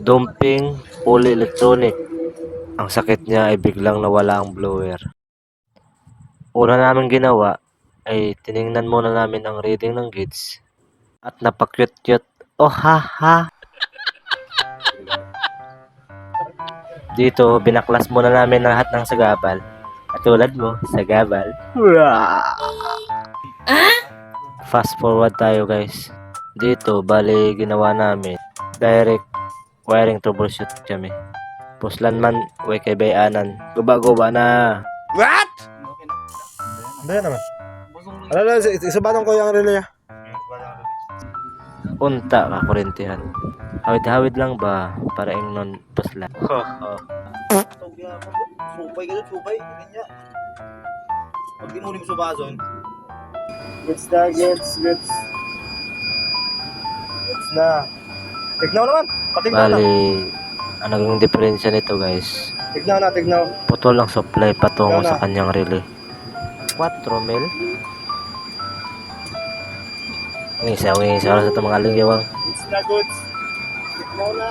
Dumping, fully electronic. Ang sakit niya ay biglang nawala ang blower. Una namin ginawa ay tiningnan muna namin ang reading ng gauge at napakyut-kyut. Oh ha ha! Dito, binaklas muna namin lahat ng sagabal. At tulad mo, sagabal. Fast forward tayo guys. Dito, bali ginawa namin. Direct wiring troubleshoot kami. Puslan man, way kay bayanan. Guba-guba na. What? Hindi naman. Ano na, isabanong ko yung relay. Unta ka kurintihan. Hawid-hawid lang ba para ingnon puslan. Supay ka doon, supay. Ganyan. Pag di mo rin subazon. Gets na. Tignaw naman. Patignaw na. Bali, ang naging diferensya nito guys, Tignaw. putol ang supply patungo sa kanyang relay. 4 mil. Ngisa sa itong mga linggawang. It's na goods. Tignaw na.